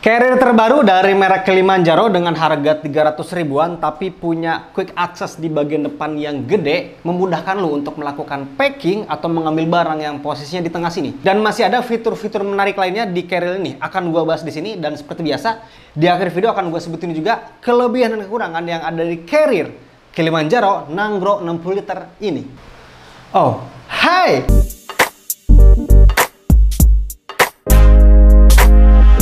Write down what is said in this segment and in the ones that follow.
Carrier terbaru dari merek Kilimanjaro dengan harga 300 ribuan tapi punya quick access di bagian depan yang gede, memudahkan lo untuk melakukan packing atau mengambil barang yang posisinya di tengah sini. Dan masih ada fitur-fitur menarik lainnya di Carrier ini. Akan gua bahas di sini, dan seperti biasa di akhir video akan gua sebutin juga kelebihan dan kekurangan yang ada di Carrier Kilimanjaro Nangro 60 liter ini. Oh, hai!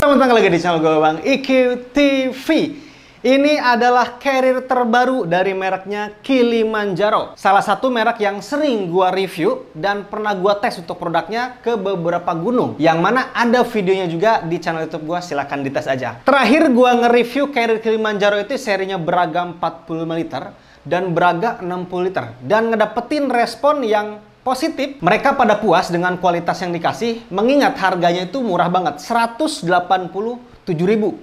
Teman-teman, lagi di channel gue Bang IQ TV. Ini adalah carrier terbaru dari mereknya Kilimanjaro. Salah satu merek yang sering gue review dan pernah gue tes untuk produknya ke beberapa gunung. Yang mana ada videonya juga di channel YouTube gue, silahkan dites aja. Terakhir gue nge-review carrier Kilimanjaro itu serinya Braga 45 liter dan Braga 60 liter. Dan ngedapetin respon yang positif. Mereka pada puas dengan kualitas yang dikasih, mengingat harganya itu murah banget, 187.000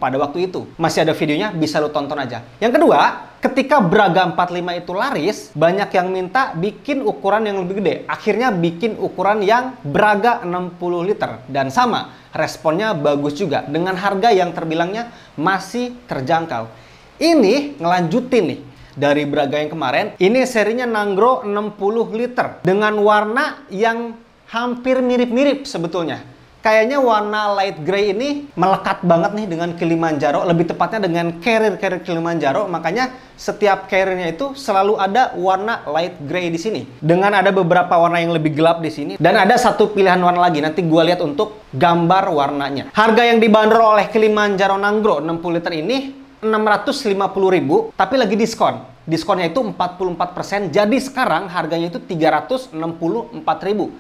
pada waktu itu. Masih ada videonya, bisa lo tonton aja. Yang kedua, ketika Braga 45 itu laris, banyak yang minta bikin ukuran yang lebih gede. Akhirnya bikin ukuran yang Braga 60 liter. Dan sama, responnya bagus juga, dengan harga yang terbilangnya masih terjangkau. Ini ngelanjutin nih dari Braga yang kemarin. Ini serinya Nangro 60 liter dengan warna yang hampir mirip-mirip sebetulnya. Kayaknya warna light gray ini melekat banget nih dengan Kilimanjaro, lebih tepatnya dengan carrier Kilimanjaro. Makanya setiap carriernya itu selalu ada warna light gray di sini. Dengan ada beberapa warna yang lebih gelap di sini, dan ada satu pilihan warna lagi. Nanti gua lihat untuk gambar warnanya. Harga yang dibanderol oleh Kilimanjaro Nangro 60 liter ini 650.000, tapi lagi diskon. Diskonnya itu 44%, jadi sekarang harganya itu 364.000.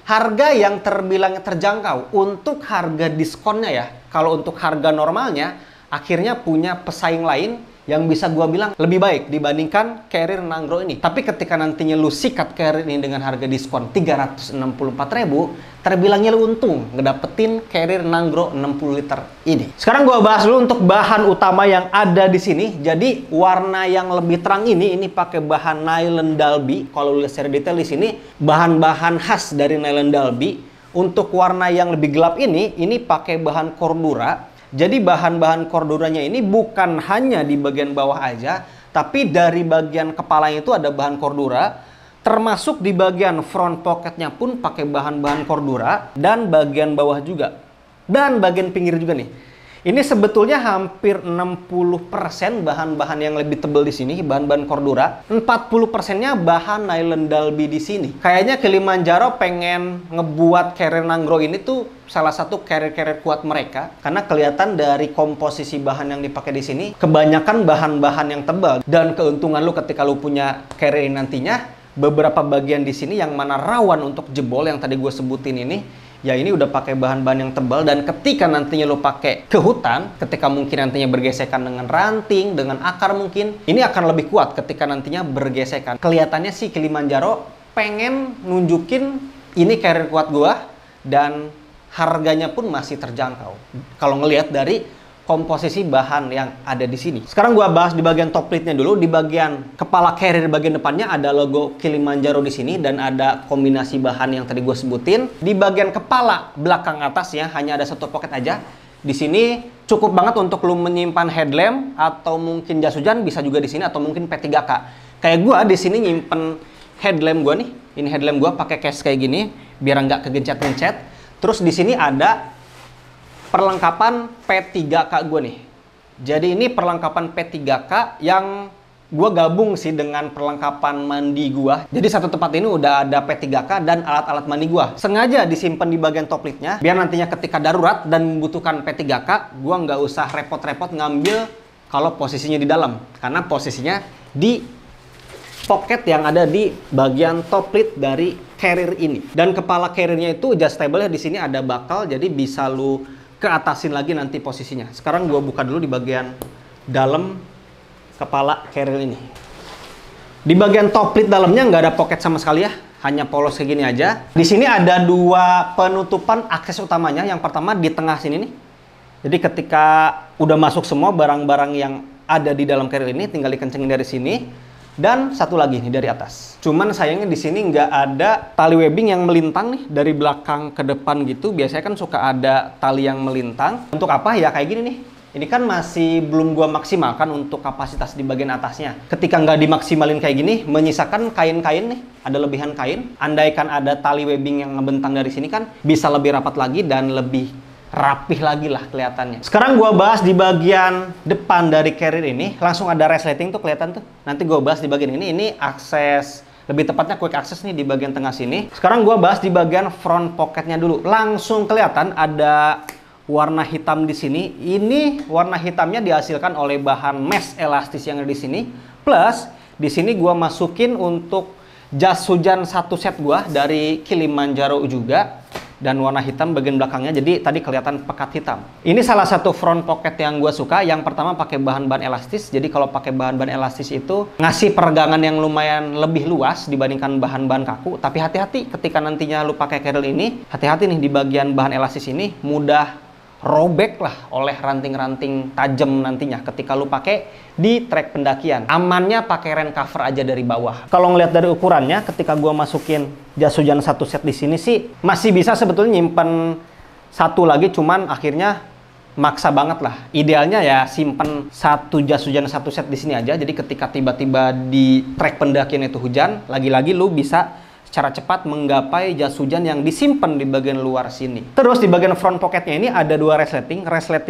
Harga yang terbilang terjangkau untuk harga diskonnya ya. Kalau untuk harga normalnya, akhirnya punya pesaing lain yang bisa gua bilang lebih baik dibandingkan carrier Nangro ini. Tapi ketika nantinya lu sikat carrier ini dengan harga diskon 364.000, terbilangnya lu untung ngedapetin carrier Nangro 60 liter ini. Sekarang gua bahas dulu untuk bahan utama yang ada di sini. Jadi warna yang lebih terang ini pakai bahan nylon Dalby. Kalau lihat secara detail di sini, bahan-bahan khas dari nylon Dalby. Untuk warna yang lebih gelap ini pakai bahan Cordura. Jadi bahan-bahan Corduranya ini bukan hanya di bagian bawah aja, tapi dari bagian kepalanya itu ada bahan Cordura, termasuk di bagian front pocketnya pun pakai bahan-bahan Cordura, dan bagian bawah juga, dan bagian pinggir juga nih. Ini sebetulnya hampir 60% bahan-bahan yang lebih tebal di sini, bahan-bahan Cordura. 40%-nya bahan nylon Dalby di sini. Kayaknya Kilimanjaro pengen ngebuat carrier Nangro ini tuh salah satu carrier kuat mereka, karena kelihatan dari komposisi bahan yang dipakai di sini kebanyakan bahan-bahan yang tebal. Dan keuntungan lu ketika lu punya carrier ini nantinya, beberapa bagian di sini yang mana rawan untuk jebol yang tadi gue sebutin ini, ya ini udah pakai bahan-bahan yang tebal. Dan ketika nantinya lo pakai ke hutan, ketika mungkin nantinya bergesekan dengan ranting, dengan akar mungkin, ini akan lebih kuat ketika nantinya bergesekan. Kelihatannya sih Kilimanjaro pengen nunjukin ini carrier kuat gua, dan harganya pun masih terjangkau kalau ngelihat dari komposisi bahan yang ada di sini. Sekarang gua bahas di bagian top plate-nya dulu. Di bagian kepala carrier bagian depannya ada logo Kilimanjaro di sini, dan ada kombinasi bahan yang tadi gue sebutin. Di bagian kepala belakang atasnya hanya ada satu pocket aja. Di sini cukup banget untuk lu menyimpan headlamp atau mungkin jas hujan, bisa juga di sini, atau mungkin P3K. Kayak gua di sini nyimpen headlamp gua nih. Ini headlamp gua pakai case kayak gini biar nggak kegencet-gencet. Terus di sini ada perlengkapan P3K gue nih. Jadi ini perlengkapan P3K yang gue gabung sih dengan perlengkapan mandi gue. Jadi satu tempat ini udah ada P3K dan alat-alat mandi gue. Sengaja disimpan di bagian top lid-nya, biar nantinya ketika darurat dan membutuhkan P3K, gue nggak usah repot-repot ngambil kalau posisinya di dalam. Karena posisinya di pocket yang ada di bagian top lid dari carrier ini. Dan kepala carriernya itu adjustable ya, di sini ada bakal, jadi bisa lu keatasin lagi nanti posisinya. Sekarang gua buka dulu di bagian dalam kepala carrier ini. Di bagian top lid dalamnya nggak ada pocket sama sekali ya, hanya polos kayak gini aja. Di sini ada dua penutupan akses utamanya. Yang pertama di tengah sini nih. Jadi ketika udah masuk semua barang-barang yang ada di dalam carrier ini, tinggal dikencengin dari sini. Dan satu lagi nih dari atas. Cuman sayangnya di sini nggak ada tali webbing yang melintang nih dari belakang ke depan gitu. Biasanya kan suka ada tali yang melintang. Untuk apa ya? Kayak gini nih. Ini kan masih belum gua maksimalkan untuk kapasitas di bagian atasnya. Ketika nggak dimaksimalin kayak gini, menyisakan kain-kain nih, ada lebihan kain. Andaikan ada tali webbing yang ngebentang dari sini kan, bisa lebih rapat lagi dan lebih rapih lagi lah kelihatannya. Sekarang gua bahas di bagian depan dari carrier ini, langsung ada resleting tuh kelihatan tuh. Nanti gua bahas di bagian ini akses, lebih tepatnya quick access nih di bagian tengah sini. Sekarang gua bahas di bagian front pocketnya dulu. Langsung kelihatan ada warna hitam di sini. Ini warna hitamnya dihasilkan oleh bahan mesh elastis yang ada di sini. Plus di sini gua masukin untuk jas hujan satu set gua dari Kilimanjaro juga, dan warna hitam bagian belakangnya, jadi tadi kelihatan pekat hitam. Ini salah satu front pocket yang gua suka. Yang pertama pakai bahan-bahan elastis. Jadi kalau pakai bahan-bahan elastis itu ngasih peregangan yang lumayan lebih luas dibandingkan bahan-bahan kaku. Tapi hati-hati ketika nantinya lu pakai carrier ini, hati-hati nih di bagian bahan elastis ini mudah robek lah oleh ranting-ranting tajam nantinya ketika lu pakai di trek pendakian. Amannya pakai rain cover aja dari bawah. Kalau ngelihat dari ukurannya, ketika gua masukin jas hujan satu set di sini sih masih bisa sebetulnya nyimpen satu lagi, cuman akhirnya maksa banget lah. Idealnya ya simpen satu jas hujan satu set di sini aja. Jadi ketika tiba-tiba di trek pendakian itu hujan, lagi-lagi lu bisa secara cepat menggapai jas hujan yang disimpan di bagian luar sini. Terus di bagian front pocketnya ini ada dua resleting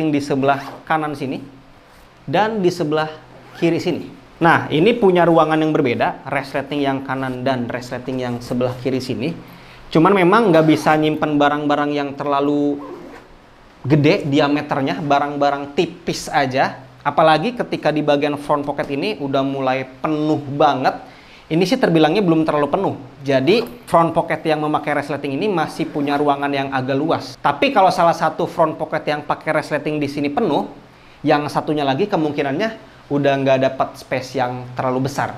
di sebelah kanan sini dan di sebelah kiri sini. Nah, ini punya ruangan yang berbeda, resleting yang kanan dan resleting yang sebelah kiri sini. Cuman memang nggak bisa nyimpan barang-barang yang terlalu gede diameternya, barang-barang tipis aja. Apalagi ketika di bagian front pocket ini udah mulai penuh banget. Ini sih terbilangnya belum terlalu penuh. Jadi front pocket yang memakai resleting ini masih punya ruangan yang agak luas. Tapi kalau salah satu front pocket yang pakai resleting di sini penuh, yang satunya lagi kemungkinannya udah nggak dapat space yang terlalu besar.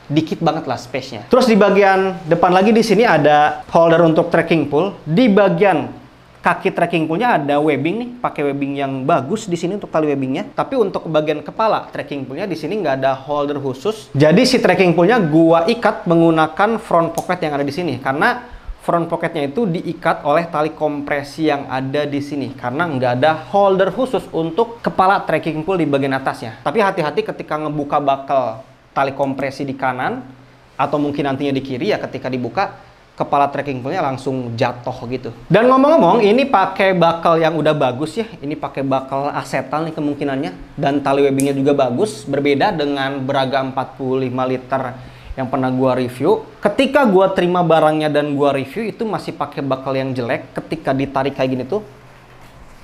Dikit banget lah space-nya. Terus di bagian depan lagi di sini ada holder untuk trekking pole. Di bagian kaki trekking pole-nya ada webbing nih, pakai webbing yang bagus di sini untuk tali webbingnya. Tapi untuk bagian kepala trekking pole-nya di sini nggak ada holder khusus. Jadi si trekking pole-nya gua ikat menggunakan front pocket yang ada di sini, karena front pocketnya itu diikat oleh tali kompresi yang ada di sini, karena nggak ada holder khusus untuk kepala trekking pole di bagian atasnya. Tapi hati-hati ketika ngebuka bakal tali kompresi di kanan atau mungkin nantinya di kiri ya, ketika dibuka kepala trekking pole-nya langsung jatuh gitu. Dan ngomong-ngomong, ini pakai bakal yang udah bagus ya. Ini pakai bakal asetal nih kemungkinannya. Dan tali webbingnya juga bagus. Berbeda dengan Braga 45 liter yang pernah gua review. Ketika gua terima barangnya dan gua review, itu masih pakai bakal yang jelek. Ketika ditarik kayak gini tuh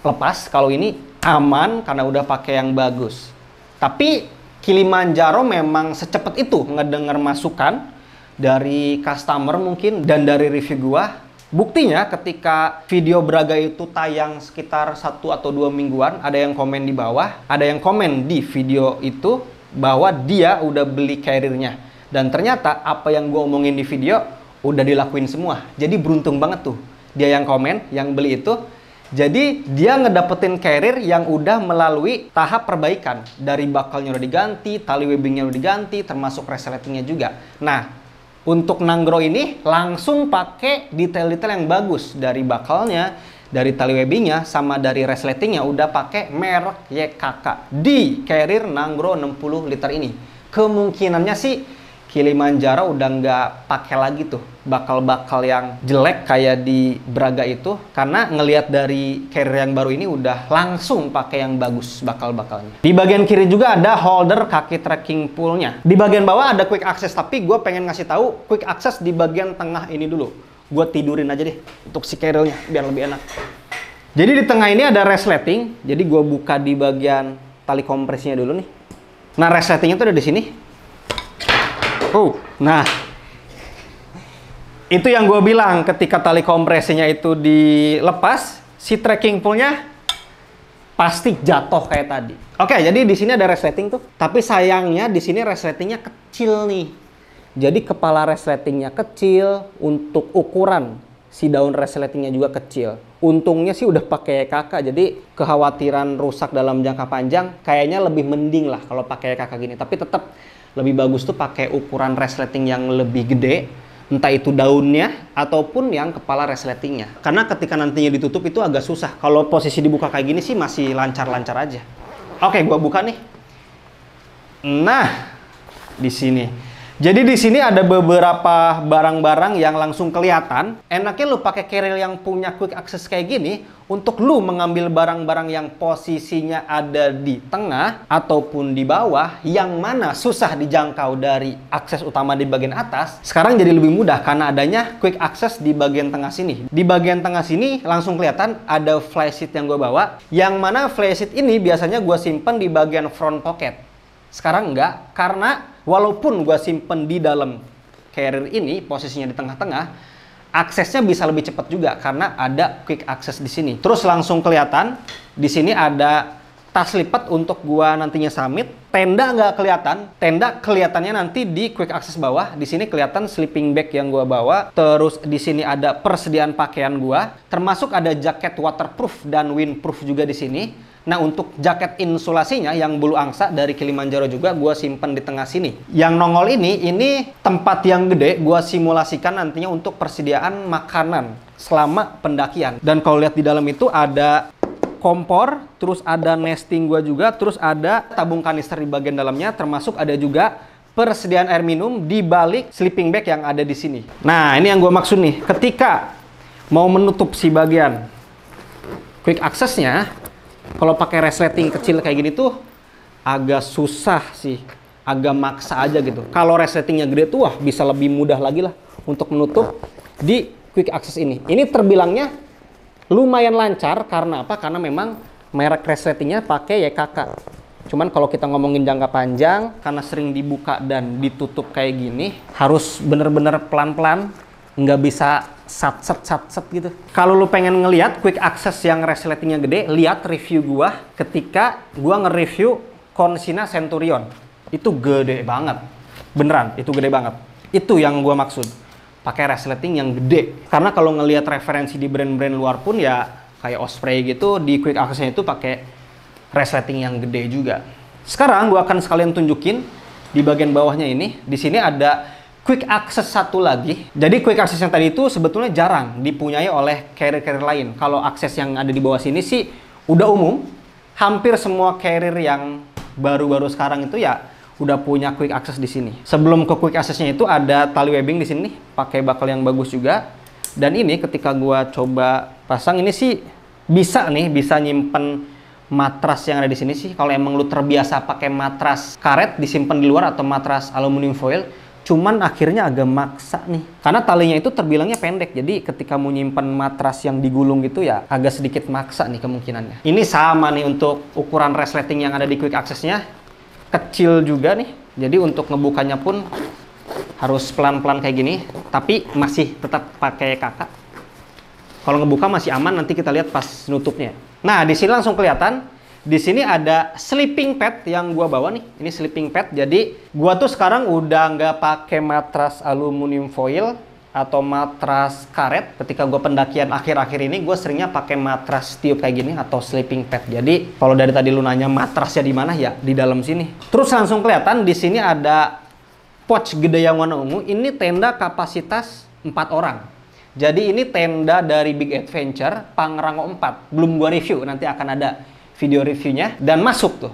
lepas. Kalau ini aman karena udah pakai yang bagus. Tapi Kilimanjaro memang secepat itu ngedenger masukan dari customer mungkin dan dari review gua. Buktinya ketika video Braga itu tayang sekitar 1 atau 2 mingguan, ada yang komen di bawah, ada yang komen di video itu bahwa dia udah beli carrier-nya. Dan ternyata apa yang gua omongin di video udah dilakuin semua. Jadi beruntung banget tuh dia yang komen, yang beli itu. Jadi dia ngedapetin carrier yang udah melalui tahap perbaikan. Dari bakalnya udah diganti, tali webbingnya udah diganti, termasuk resletingnya juga. Nah, untuk Nanggro ini langsung pakai detail-detail yang bagus. Dari bakalnya, dari tali webbingnya, sama dari resletingnya udah pakai merek YKK di carrier Nanggro 60 liter ini. Kemungkinannya sih Kilimanjaro udah nggak pakai lagi tuh bakal-bakal yang jelek kayak di Braga itu, karena ngelihat dari carrier yang baru ini udah langsung pakai yang bagus bakal-bakalnya. Di bagian kiri juga ada holder kaki trekking pole-nya. Di bagian bawah ada quick access, tapi gue pengen ngasih tahu quick access di bagian tengah ini dulu. Gue tidurin aja deh untuk si carrier-nya biar lebih enak. Jadi di tengah ini ada resleting. Jadi gue buka di bagian tali kompresinya dulu nih. Nah, resletingnya tuh ada di sini. Nah, itu yang gue bilang ketika tali kompresinya itu dilepas, si trekking pole-nya pasti jatuh kayak tadi. Oke, jadi di sini ada resleting tuh, tapi sayangnya di sini resletingnya kecil nih. Jadi kepala resletingnya kecil, untuk ukuran si daun resletingnya juga kecil. Untungnya sih udah pakai kakak, jadi kekhawatiran rusak dalam jangka panjang kayaknya lebih mending lah kalau pakai kakak gini. Tapi tetap lebih bagus tuh pakai ukuran resleting yang lebih gede, entah itu daunnya ataupun yang kepala resletingnya. Karena ketika nantinya ditutup itu agak susah. Kalau posisi dibuka kayak gini sih masih lancar-lancar aja. Oke, gua buka nih. Nah, di sini. Jadi di sini ada beberapa barang-barang yang langsung kelihatan. Enaknya lu pakai carrier yang punya quick access kayak gini untuk lu mengambil barang-barang yang posisinya ada di tengah ataupun di bawah, yang mana susah dijangkau dari akses utama di bagian atas. Sekarang jadi lebih mudah karena adanya quick access di bagian tengah sini. Di bagian tengah sini langsung kelihatan ada flysheet yang gue bawa, yang mana flysheet ini biasanya gue simpen di bagian front pocket. Sekarang enggak, karena walaupun gue simpen di dalam carrier ini, posisinya di tengah-tengah, aksesnya bisa lebih cepat juga karena ada quick access di sini. Terus langsung kelihatan di sini ada tas lipat untuk gue nantinya summit. Tenda nggak kelihatan, tenda kelihatannya nanti di quick access bawah. Di sini kelihatan sleeping bag yang gue bawa. Terus di sini ada persediaan pakaian gue, termasuk ada jaket waterproof dan windproof juga di sini. Nah, untuk jaket insulasinya yang bulu angsa dari Kilimanjaro juga gue simpen di tengah sini. Yang nongol ini tempat yang gede, gue simulasikan nantinya untuk persediaan makanan selama pendakian. Dan kalau lihat di dalam itu ada kompor, terus ada nesting gue juga, terus ada tabung kanister di bagian dalamnya, termasuk ada juga persediaan air minum di balik sleeping bag yang ada di sini. Nah, ini yang gue maksud nih, ketika mau menutup si bagian quick access-nya, kalau pakai resleting kecil kayak gini tuh agak susah sih, agak maksa aja gitu. Kalau resletingnya gede tuh wah bisa lebih mudah lagi lah untuk menutup di quick access ini. Ini terbilangnya lumayan lancar karena apa? Karena memang merek resletingnya pakai YKK. Cuman kalau kita ngomongin jangka panjang, karena sering dibuka dan ditutup kayak gini, harus bener-bener pelan-pelan, nggak bisa sat-set gitu. Kalau lu pengen ngelihat quick access yang resletingnya gede, lihat review gua ketika gua nge-review Consina Centurion. Itu gede banget. Beneran, itu gede banget. Itu yang gua maksud. Pakai resleting yang gede. Karena kalau ngelihat referensi di brand-brand luar pun ya kayak Osprey gitu, di quick access-nya itu pakai resleting yang gede juga. Sekarang gua akan sekalian tunjukin di bagian bawahnya ini. Di sini ada quick access satu lagi. Jadi quick access yang tadi itu sebetulnya jarang dipunyai oleh carrier-carrier lain. Kalau akses yang ada di bawah sini sih udah umum. Hampir semua carrier yang baru-baru sekarang itu ya udah punya quick access di sini. Sebelum ke quick access-nya itu ada tali webbing di sini, pakai bakal yang bagus juga. Dan ini ketika gua coba pasang ini sih bisa nyimpen matras yang ada di sini sih. Kalau emang lu terbiasa pakai matras karet disimpan di luar atau matras aluminium foil, cuman akhirnya agak maksa nih. Karena talinya itu terbilangnya pendek. Jadi ketika mau nyimpen matras yang digulung gitu ya agak sedikit maksa nih kemungkinannya. Ini sama nih untuk ukuran resleting yang ada di quick access-nya. Kecil juga nih. Jadi untuk ngebukanya pun harus pelan-pelan kayak gini. Tapi masih tetap pakai kakak. Kalau ngebuka masih aman, nanti kita lihat pas nutupnya. Nah, di sini langsung kelihatan. Di sini ada sleeping pad yang gua bawa nih. Ini sleeping pad. Jadi gua tuh sekarang udah nggak pakai matras aluminium foil atau matras karet. Ketika gua pendakian akhir-akhir ini, gua seringnya pakai matras tiup kayak gini atau sleeping pad. Jadi kalau dari tadi lu nanya matrasnya di mana ya di dalam sini. Terus langsung kelihatan di sini ada pouch gede yang warna ungu. Ini tenda kapasitas 4 orang. Jadi ini tenda dari Big Adventure Pangrango 4. Belum gua review, nanti akan ada video reviewnya, dan masuk tuh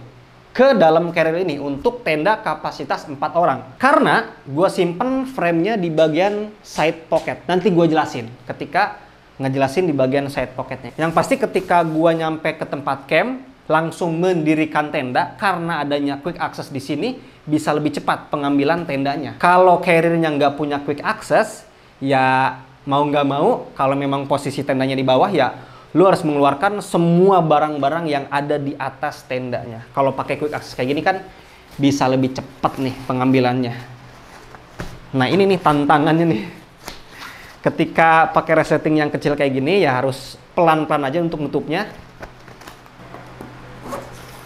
ke dalam carrier ini untuk tenda kapasitas 4 orang. Karena gue simpen framenya di bagian side pocket. Nanti gue jelasin ketika ngejelasin di bagian side pocketnya. Yang pasti ketika gue nyampe ke tempat camp, langsung mendirikan tenda. Karena adanya quick access di sini, bisa lebih cepat pengambilan tendanya. Kalau carriernya nggak punya quick access, ya mau nggak mau, kalau memang posisi tendanya di bawah ya lu harus mengeluarkan semua barang-barang yang ada di atas tendanya. Kalau pakai quick access kayak gini kan bisa lebih cepat nih pengambilannya. Nah ini nih tantangannya nih. Ketika pakai resleting yang kecil kayak gini ya harus pelan-pelan aja untuk nutupnya.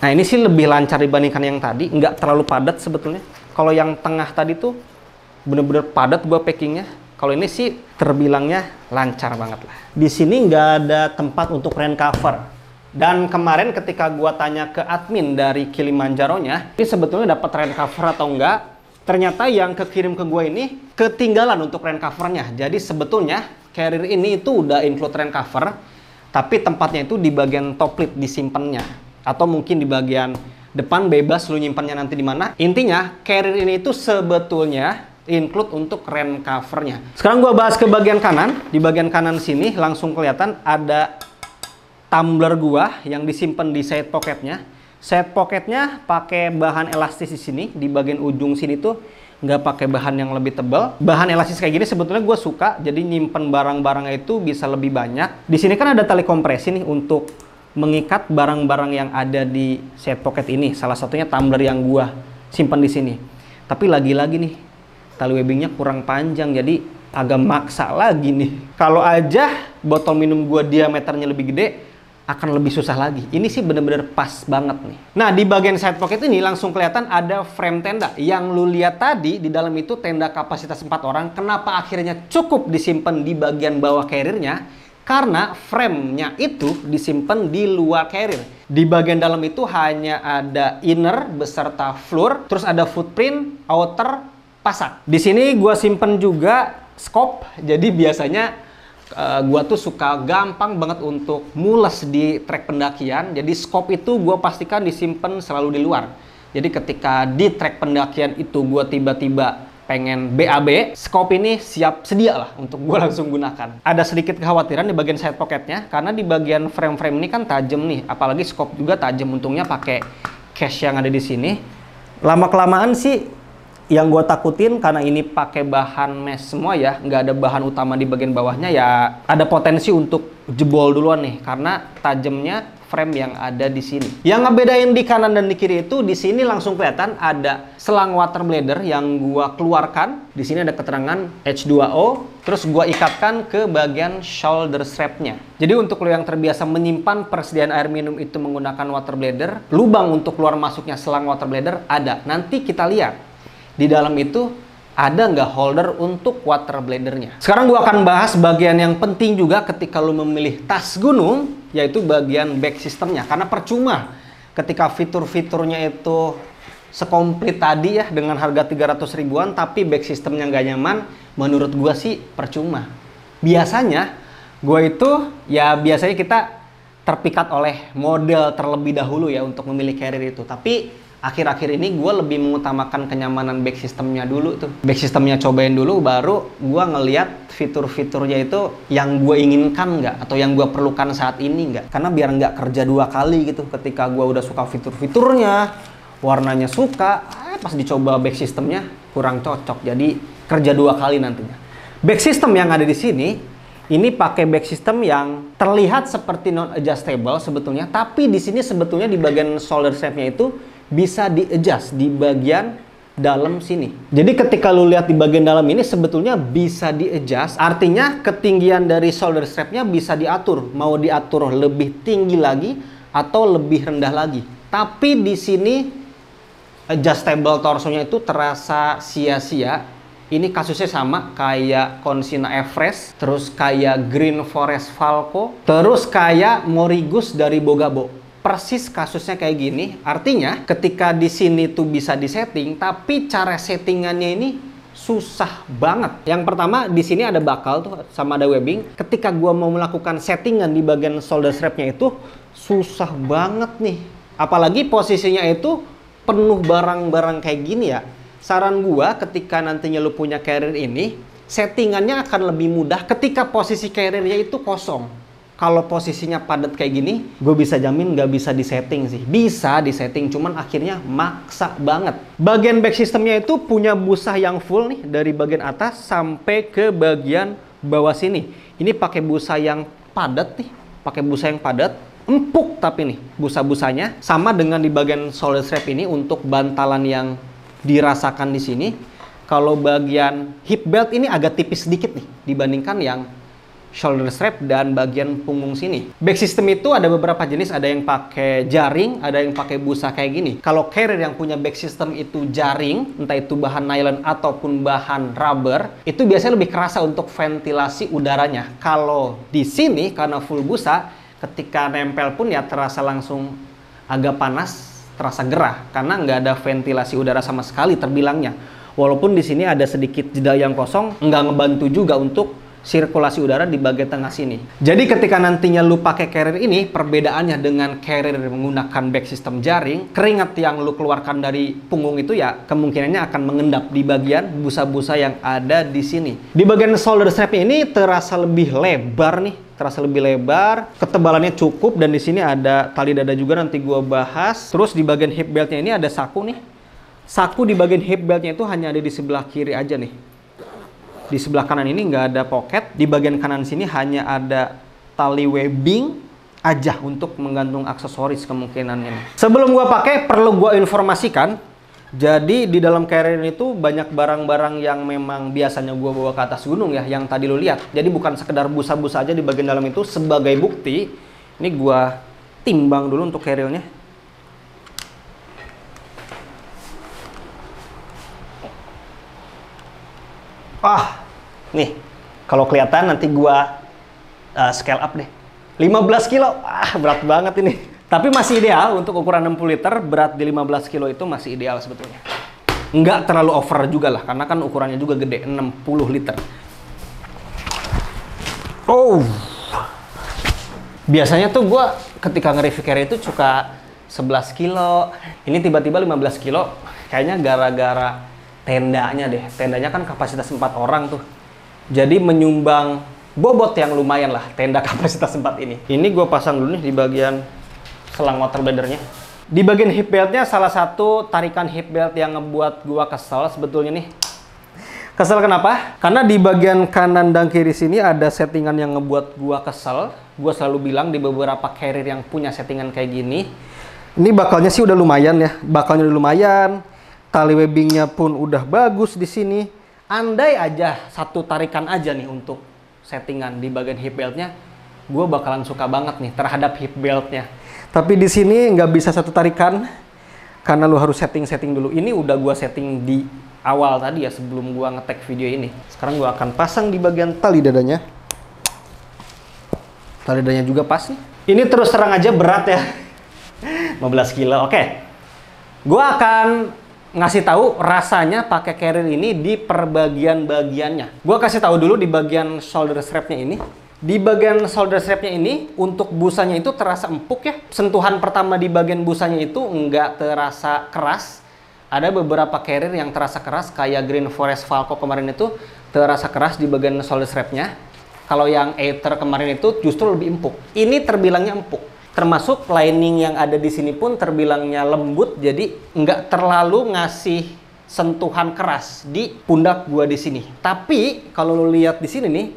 Nah ini sih lebih lancar dibandingkan yang tadi. Nggak terlalu padat sebetulnya. Kalau yang tengah tadi tuh bener-bener padat gua packingnya. Kalau ini sih terbilangnya lancar banget lah. Di sini nggak ada tempat untuk rain cover. Dan kemarin ketika gua tanya ke admin dari Kilimanjaro-nya, ini sebetulnya dapat rain cover atau enggak? Ternyata yang kekirim ke gua ini ketinggalan untuk rain covernya. Jadi sebetulnya carrier ini itu udah include rain cover, tapi tempatnya itu di bagian top lid disimpannya. atau mungkin di bagian depan bebas lu nyimpannya nanti di mana. Intinya carrier ini itu sebetulnya include untuk rain covernya. Sekarang gua bahas ke bagian kanan. Di bagian kanan sini langsung kelihatan ada tumbler gua yang disimpan di side pocketnya. Side pocketnya pakai bahan elastis di sini. Di bagian ujung sini tuh nggak pakai bahan yang lebih tebal. Bahan elastis kayak gini sebetulnya gue suka, jadi nyimpen barang-barangnya itu bisa lebih banyak. Di sini kan ada tali kompresi nih untuk mengikat barang-barang yang ada di side pocket ini. Salah satunya tumbler yang gue simpan di sini. Tapi lagi-lagi nih tali webbingnya kurang panjang, jadi agak maksa lagi nih. Kalau aja botol minum gue diameternya lebih gede, akan lebih susah lagi. Ini sih bener-bener pas banget nih. Nah, di bagian side pocket ini langsung kelihatan ada frame tenda. Yang lu lihat tadi, di dalam itu tenda kapasitas 4 orang. Kenapa akhirnya cukup disimpan di bagian bawah carrier-nya? Karena frame-nya itu disimpan di luar carrier. Di bagian dalam itu hanya ada inner beserta floor, terus ada footprint, outer, pasak. Di sini gua simpen juga scope. Jadi biasanya gua tuh suka gampang banget untuk mules di trek pendakian. Jadi scope itu gua pastikan disimpan selalu di luar. Jadi ketika di trek pendakian itu gua tiba-tiba pengen BAB, scope ini siap sedia lah untuk gua langsung gunakan. Ada sedikit kekhawatiran di bagian side pocketnya, karena di bagian frame-frame ini kan tajam nih. Apalagi scope juga tajam. Untungnya pakai case yang ada di sini. Lama-kelamaan sih yang gue takutin karena ini pakai bahan mesh semua ya, nggak ada bahan utama di bagian bawahnya, ya ada potensi untuk jebol duluan nih karena tajamnya frame yang ada di sini. Yang ngebedain di kanan dan di kiri itu, di sini langsung kelihatan ada selang water bladder yang gua keluarkan. Di sini ada keterangan H2O, terus gua ikatkan ke bagian shoulder strapnya. Jadi untuk lo yang terbiasa menyimpan persediaan air minum itu menggunakan water bladder, lubang untuk keluar masuknya selang water bladder ada. Nanti kita lihat di dalam itu ada nggak holder untuk water bladdernya. Sekarang gua akan bahas bagian yang penting juga ketika lu memilih tas gunung, yaitu bagian back systemnya. Karena percuma ketika fitur-fiturnya itu sekomplit tadi ya dengan harga 300 ribuan tapi back systemnya nggak nyaman, menurut gua sih percuma. Biasanya biasanya kita terpikat oleh model terlebih dahulu ya untuk memilih carrier itu. Tapi akhir-akhir ini gue lebih mengutamakan kenyamanan back systemnya dulu tuh. Back systemnya cobain dulu, baru gue ngeliat fitur-fiturnya itu yang gue inginkan nggak, atau yang gue perlukan saat ini nggak. Karena biar nggak kerja dua kali gitu. Ketika gue udah suka fitur-fiturnya, warnanya suka, pas dicoba back systemnya kurang cocok. Jadi kerja dua kali nantinya. Back system yang ada di sini, ini pakai back system yang terlihat seperti non-adjustable sebetulnya, tapi di sini sebetulnya di bagian shoulder strapnya itu bisa di-adjust di bagian dalam sini. Jadi ketika lu lihat di bagian dalam ini sebetulnya bisa di-adjust. Artinya ketinggian dari shoulder strapnya bisa diatur. Mau diatur lebih tinggi lagi atau lebih rendah lagi. Tapi di sini adjustable torsonya itu terasa sia-sia. Ini kasusnya sama kayak Consina Everest, terus kayak Green Forest Falco, terus kayak Morigus dari Bogabo. Persis kasusnya kayak gini. Artinya ketika di sini tuh bisa disetting, tapi cara settingannya ini susah banget. Yang pertama di sini ada bakal tuh sama ada webbing. Ketika gua mau melakukan settingan di bagian shoulder strapnya itu susah banget nih. Apalagi posisinya itu penuh barang-barang kayak gini ya. Saran gua ketika nantinya lu punya carrier ini, settingannya akan lebih mudah ketika posisi carriernya itu kosong. Kalau posisinya padat kayak gini, gue bisa jamin nggak bisa disetting sih. Bisa disetting, cuman akhirnya maksa banget. Bagian back systemnya itu punya busa yang full nih, dari bagian atas sampai ke bagian bawah sini. Ini pakai busa yang padat nih, pakai busa yang padat, empuk tapi nih busa-busanya. Sama dengan di bagian shoulder strap ini untuk bantalan yang dirasakan di sini. Kalau bagian hip belt ini agak tipis sedikit nih dibandingkan yang shoulder strap dan bagian punggung sini. Back system itu ada beberapa jenis, ada yang pakai jaring, ada yang pakai busa kayak gini. Kalau carrier yang punya back system itu jaring, entah itu bahan nylon ataupun bahan rubber, itu biasanya lebih kerasa untuk ventilasi udaranya. Kalau di sini karena full busa, ketika nempel pun ya terasa langsung agak panas, terasa gerah karena nggak ada ventilasi udara sama sekali terbilangnya. Walaupun di sini ada sedikit jeda yang kosong, nggak ngebantu juga untuk sirkulasi udara di bagian tengah sini. Jadi ketika nantinya lu pakai carrier ini, perbedaannya dengan carrier menggunakan back system jaring, keringat yang lu keluarkan dari punggung itu ya kemungkinannya akan mengendap di bagian busa-busa yang ada di sini. Di bagian shoulder strapnya ini terasa lebih lebar nih, terasa lebih lebar, ketebalannya cukup, dan di sini ada tali dada juga, nanti gua bahas. Terus di bagian hip beltnya ini ada saku nih. Saku di bagian hip beltnya itu hanya ada di sebelah kiri aja nih. Di sebelah kanan ini nggak ada pocket. Di bagian kanan sini hanya ada tali webbing aja untuk menggantung aksesoris kemungkinannya. Sebelum gua pakai, perlu gua informasikan. Jadi di dalam carrier itu banyak barang-barang yang memang biasanya gua bawa ke atas gunung ya, yang tadi lo lihat. Jadi bukan sekedar busa-busa aja di bagian dalam itu. Sebagai bukti, ini gua timbang dulu untuk carriernya. Nih, kalau kelihatan nanti gua scale up deh. 15 kilo, berat banget ini. Tapi masih ideal untuk ukuran 60 liter, berat di 15 kilo itu masih ideal sebetulnya. Nggak terlalu over juga lah, karena kan ukurannya juga gede, 60 liter. Biasanya tuh gua ketika nge-review carrier itu suka 11 kilo. Ini tiba-tiba 15 kilo, kayaknya gara-gara tendanya deh. Tendanya kan kapasitas 4 orang tuh. Jadi menyumbang bobot yang lumayan lah tenda kapasitas 4 ini. Ini gue pasang dulu nih di bagian selang water bladdernya. Di bagian hip beltnya salah satu tarikan hip belt yang ngebuat gue kesel sebetulnya nih. Kesel kenapa? Karena di bagian kanan dan kiri sini ada settingan yang ngebuat gue kesel. Gue selalu bilang di beberapa carrier yang punya settingan kayak gini, ini bakalnya sih udah lumayan ya. Bakalnya udah lumayan. Tali webbingnya pun udah bagus di sini. Andai aja satu tarikan aja nih untuk settingan di bagian hip beltnya, gue bakalan suka banget nih terhadap hip beltnya. Tapi di sini nggak bisa satu tarikan karena lu harus setting dulu. Ini udah gue setting di awal tadi ya sebelum gue nge-tag video ini. Sekarang gue akan pasang di bagian tali dadanya. Tali dadanya juga pas nih. Ini terus terang aja berat ya. 15 kilo. Oke. Gue akan ngasih tahu rasanya pakai carrier ini di perbagian-bagiannya. Gua kasih tahu dulu di bagian shoulder strapnya ini. Di bagian shoulder strapnya ini untuk busanya itu terasa empuk ya. Sentuhan pertama di bagian busanya itu nggak terasa keras. Ada beberapa carrier yang terasa keras kayak Green Forest Falco kemarin itu terasa keras di bagian shoulder strapnya. Kalau yang Aether kemarin itu justru lebih empuk. Ini terbilangnya empuk. Termasuk lining yang ada di sini pun terbilangnya lembut, jadi nggak terlalu ngasih sentuhan keras di pundak gua di sini. Tapi kalau lo lihat di sini nih,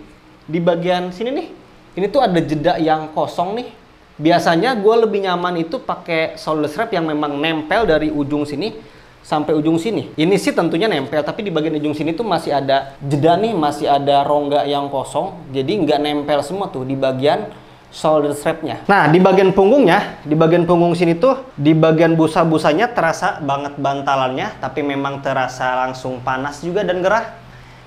di bagian sini nih, ini tuh ada jeda yang kosong nih. Biasanya gua lebih nyaman itu pakai shoulder strap yang memang nempel dari ujung sini sampai ujung sini. Ini sih tentunya nempel, tapi di bagian ujung sini tuh masih ada jeda nih, masih ada rongga yang kosong. Jadi nggak nempel semua tuh di bagian shoulder strapnya. Nah, di bagian punggungnya, di bagian punggung sini tuh, di bagian busa-busanya terasa banget bantalannya, tapi memang terasa langsung panas juga dan gerah.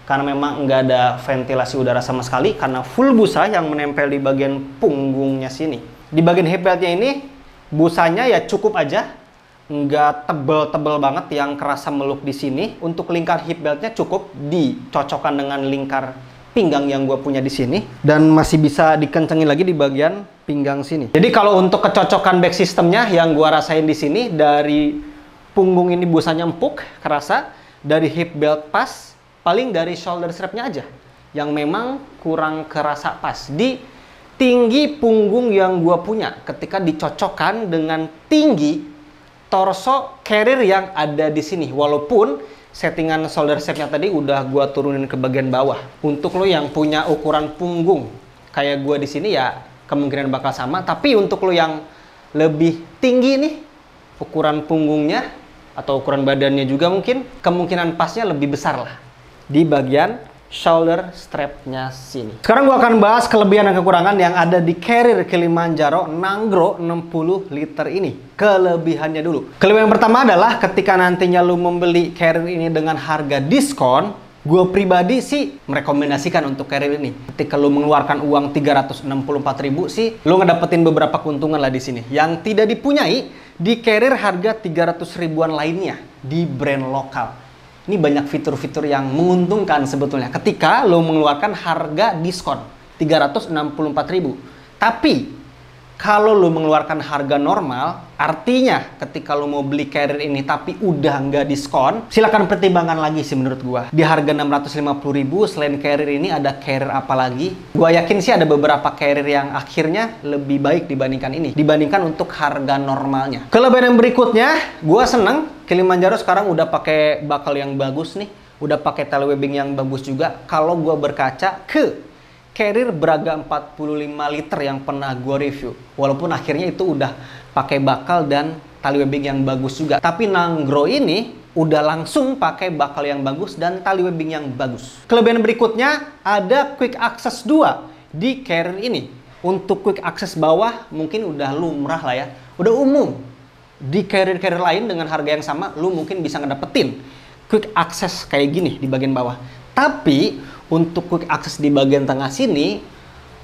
Karena memang nggak ada ventilasi udara sama sekali, karena full busa yang menempel di bagian punggungnya sini. Di bagian hip beltnya ini, busanya ya cukup aja, nggak tebel-tebel banget yang kerasa meluk di sini. Untuk lingkar hip beltnya cukup dicocokkan dengan lingkar pinggang yang gue punya di sini, dan masih bisa dikencengin lagi di bagian pinggang sini. Jadi kalau untuk kecocokan back systemnya yang gue rasain di sini, dari punggung ini busanya empuk, kerasa, dari hip belt pas, paling dari shoulder strapnya aja yang memang kurang kerasa pas. Di tinggi punggung yang gue punya, ketika dicocokkan dengan tinggi torso carrier yang ada di sini, walaupun settingan shoulder strapnya tadi udah gua turunin ke bagian bawah. Untuk lo yang punya ukuran punggung kayak gua di sini ya kemungkinan bakal sama. Tapi untuk lo yang lebih tinggi nih ukuran punggungnya atau ukuran badannya juga mungkin kemungkinan pasnya lebih besar lah di bagian shoulder strapnya sini. Sekarang gua akan bahas kelebihan dan kekurangan yang ada di carrier Kilimanjaro Nanggrow 60 liter ini. Kelebihannya dulu. Kelebihan pertama adalah ketika nantinya lu membeli carrier ini dengan harga diskon, gue pribadi sih merekomendasikan untuk carrier ini. Ketika lu mengeluarkan uang 364.000 sih, lu ngedapetin beberapa keuntungan lah di sini yang tidak dipunyai di carrier harga 300 ribuan lainnya di brand lokal. Ini banyak fitur-fitur yang menguntungkan sebetulnya ketika lo mengeluarkan harga diskon 364.000. Tapi kalau lo mengeluarkan harga normal, artinya ketika lo mau beli carrier ini tapi udah nggak diskon, silakan pertimbangkan lagi sih menurut gua. Di harga 650.000 selain carrier ini ada carrier apa lagi? Gua yakin sih ada beberapa carrier yang akhirnya lebih baik dibandingkan ini, dibandingkan untuk harga normalnya. Kelebihan yang berikutnya, gua seneng Kilimanjaro sekarang udah pakai bakal yang bagus nih, udah pakai tail webbing yang bagus juga. Kalau gua berkaca ke carrier Braga 45 liter yang pernah gue review, walaupun akhirnya itu udah pakai bakal dan tali webbing yang bagus juga, tapi Nanggro ini udah langsung pakai bakal yang bagus dan tali webbing yang bagus. Kelebihan berikutnya ada quick access 2 di carrier ini. Untuk quick access bawah mungkin udah lumrah lah ya, udah umum. Di carrier-carrier lain dengan harga yang sama, lu mungkin bisa ngedapetin quick access kayak gini di bagian bawah. Tapi untuk quick access di bagian tengah sini,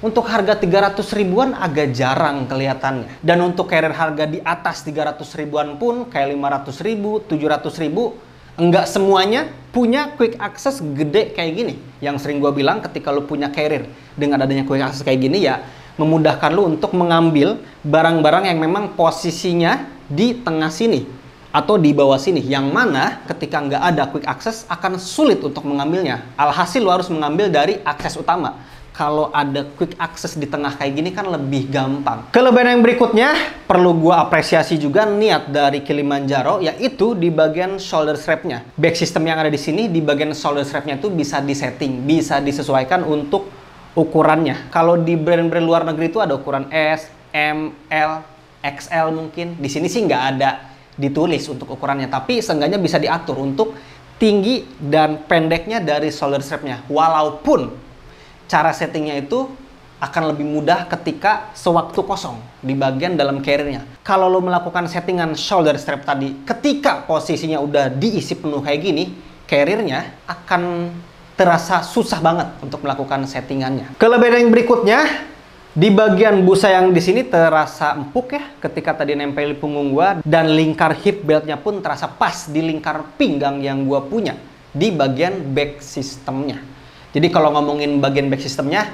untuk harga 300 ribuan agak jarang kelihatannya. Dan untuk carrier harga di atas 300 ribuan pun, kayak 500 ribu, 700 ribu, enggak semuanya punya quick access gede kayak gini. Yang sering gue bilang ketika lu punya carrier dengan adanya quick access kayak gini ya, memudahkan lu untuk mengambil barang-barang yang memang posisinya di tengah sini atau di bawah sini, yang mana ketika nggak ada quick access akan sulit untuk mengambilnya. Alhasil lo harus mengambil dari akses utama. Kalau ada quick access di tengah kayak gini kan lebih gampang. Kelebihan yang berikutnya perlu gua apresiasi juga niat dari Kilimanjaro, yaitu di bagian shoulder strapnya. Back system yang ada di sini di bagian shoulder strapnya itu bisa disetting, bisa disesuaikan untuk ukurannya. Kalau di brand-brand luar negeri itu ada ukuran S, M, L, XL mungkin. Di sini sih nggak ada ditulis untuk ukurannya, tapi seenggaknya bisa diatur untuk tinggi dan pendeknya dari shoulder strapnya. Walaupun cara settingnya itu akan lebih mudah ketika sewaktu kosong di bagian dalam carriernya. Kalau lo melakukan settingan shoulder strap tadi ketika posisinya udah diisi penuh kayak gini, carriernya akan terasa susah banget untuk melakukan settingannya. Kelebihan yang berikutnya, di bagian busa yang di sini terasa empuk ya ketika tadi nempel di punggung gua, dan lingkar hip beltnya pun terasa pas di lingkar pinggang yang gua punya di bagian back systemnya. Jadi kalau ngomongin bagian back systemnya,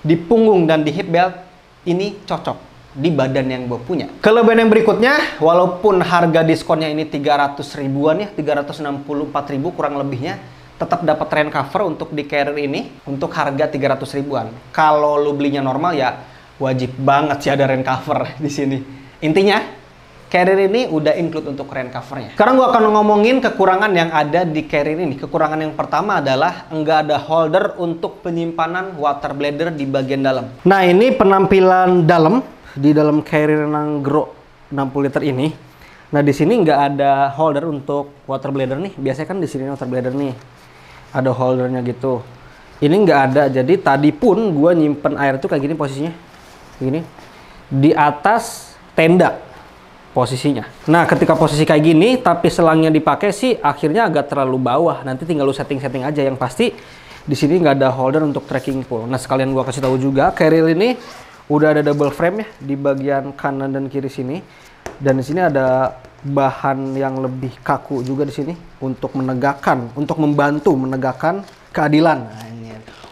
di punggung dan di hip belt ini cocok di badan yang gua punya. Kelebihan yang berikutnya, walaupun harga diskonnya ini 300 ribuan ya, 364.000 kurang lebihnya, tetap dapat rain cover untuk di carrier ini untuk harga 300 ribuan. Kalau lu belinya normal ya wajib banget sih ada rain cover di sini. Intinya carrier ini udah include untuk rain covernya. Sekarang gua akan ngomongin kekurangan yang ada di carrier ini. Kekurangan yang pertama adalah enggak ada holder untuk penyimpanan water bladder di bagian dalam. Nah, ini penampilan dalam di dalam carrier Nanggro 60 liter ini. Nah, di sini nggak ada holder untuk water bladder nih. Biasanya kan di sini water bladder nih, ada holdernya gitu. Ini nggak ada, jadi tadi pun gue nyimpen air tuh kayak gini posisinya, gini di atas tenda posisinya. Nah, ketika posisi kayak gini, tapi selangnya dipakai sih akhirnya agak terlalu bawah. Nanti tinggal lu setting-setting aja. Yang pasti di sini nggak ada holder untuk trekking pole. Nah, sekalian gue kasih tahu juga, carrier ini udah ada double frame ya di bagian kanan dan kiri sini. Dan di sini ada bahan yang lebih kaku juga di sini untuk menegakkan, untuk membantu menegakkan keadilan. Nah, ini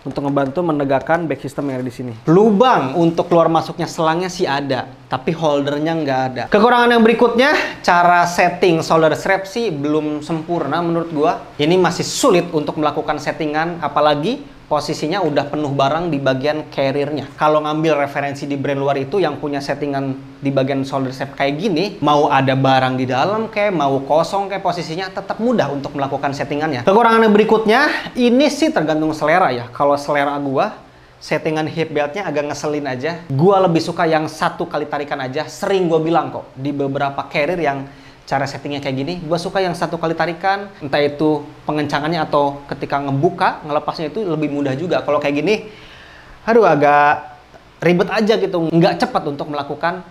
untuk membantu menegakkan back system yang ada di sini. Lubang untuk keluar masuknya selangnya sih ada, tapi holdernya nggak ada. Kekurangan yang berikutnya, cara setting shoulder strap sih belum sempurna menurut gua. Ini masih sulit untuk melakukan settingan, apalagi posisinya udah penuh barang di bagian carriernya. Kalau ngambil referensi di brand luar itu yang punya settingan di bagian shoulder strap kayak gini, mau ada barang di dalam kayak mau kosong kayak posisinya tetap mudah untuk melakukan settingannya. Kekurangan yang berikutnya, ini sih tergantung selera ya. Kalau selera gua, settingan hip beltnya agak ngeselin aja. Gua lebih suka yang satu kali tarikan aja. Sering gua bilang kok di beberapa carrier yang cara settingnya kayak gini, gue suka yang satu kali tarikan, entah itu pengencangannya atau ketika ngebuka, ngelepasnya itu lebih mudah juga. Kalau kayak gini, aduh agak ribet aja gitu, nggak cepat untuk melakukan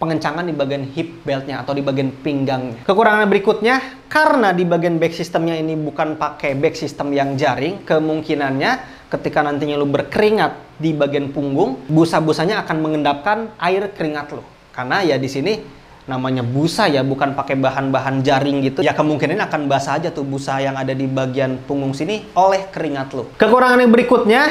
pengencangan di bagian hip beltnya atau di bagian pinggangnya. Kekurangan berikutnya, karena di bagian back systemnya ini bukan pakai back system yang jaring, kemungkinannya ketika nantinya lu berkeringat di bagian punggung, busa-busanya akan mengendapkan air keringat lu. Karena ya di sini namanya busa ya, bukan pakai bahan-bahan jaring gitu. Ya kemungkinan akan basah aja tuh busa yang ada di bagian punggung sini oleh keringat lo. Kekurangan yang berikutnya,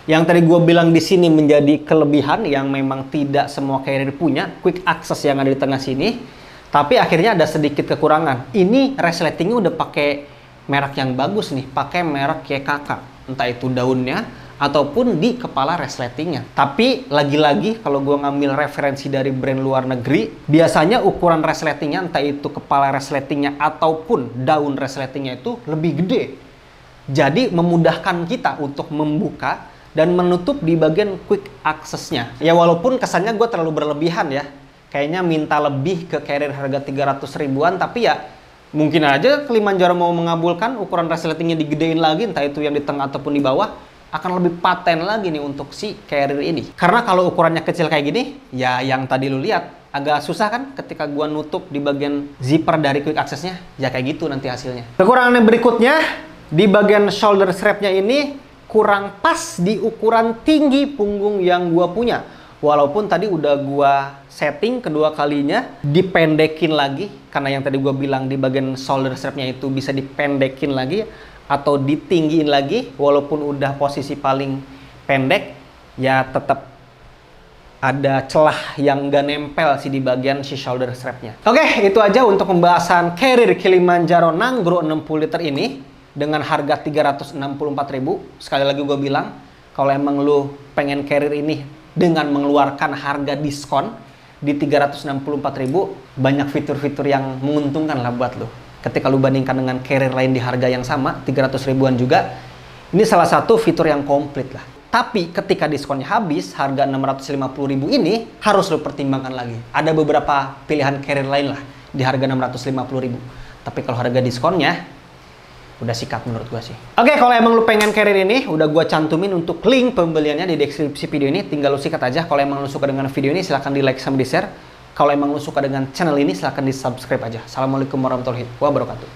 yang tadi gue bilang di sini menjadi kelebihan yang memang tidak semua carrier punya, quick access yang ada di tengah sini. Tapi akhirnya ada sedikit kekurangan. Ini resletingnya udah pakai merek yang bagus nih, pakai merek YKK. Entah itu daunnya ataupun di kepala resletingnya. Tapi lagi-lagi kalau gue ngambil referensi dari brand luar negeri, biasanya ukuran resletingnya, entah itu kepala resletingnya ataupun daun resletingnya itu lebih gede. Jadi memudahkan kita untuk membuka dan menutup di bagian quick access-nya. Ya walaupun kesannya gue terlalu berlebihan ya. Kayaknya minta lebih ke carrier harga 300 ribuan, tapi ya mungkin aja Kilimanjaro mau mengabulkan ukuran resletingnya digedein lagi, entah itu yang di tengah ataupun di bawah, akan lebih paten lagi nih untuk si carrier ini. Karena kalau ukurannya kecil kayak gini, ya yang tadi lu lihat, agak susah kan ketika gua nutup di bagian zipper dari quick access-nya, ya kayak gitu nanti hasilnya. Kekurangan yang berikutnya, di bagian shoulder strap-nya ini kurang pas di ukuran tinggi punggung yang gua punya. Walaupun tadi udah gua setting kedua kalinya, dipendekin lagi, karena yang tadi gua bilang di bagian shoulder strap-nya itu bisa dipendekin lagi atau ditinggiin lagi, walaupun udah posisi paling pendek, ya tetap ada celah yang nggak nempel sih di bagian si shoulder strap-nya. Oke, itu aja untuk pembahasan carrier Kilimanjaro Nanggroe 60 liter ini dengan harga 364.000. Sekali lagi gue bilang, kalau emang lu pengen carrier ini dengan mengeluarkan harga diskon di 364.000, banyak fitur-fitur yang menguntungkan lah buat lu. Ketika lu bandingkan dengan carrier lain di harga yang sama, 300 ribuan juga, ini salah satu fitur yang komplit lah. Tapi ketika diskonnya habis, harga 650.000 ini harus lu pertimbangkan lagi. Ada beberapa pilihan carrier lain lah di harga 650.000. Tapi kalau harga diskonnya, udah sikat menurut gua sih. Oke, kalau emang lu pengen carrier ini, udah gua cantumin untuk link pembeliannya di deskripsi video ini. Tinggal lu sikat aja. Kalau emang lu suka dengan video ini, silahkan di like sama di share. Kalau emang lu suka dengan channel ini, silahkan di subscribe aja. Assalamualaikum warahmatullahi wabarakatuh.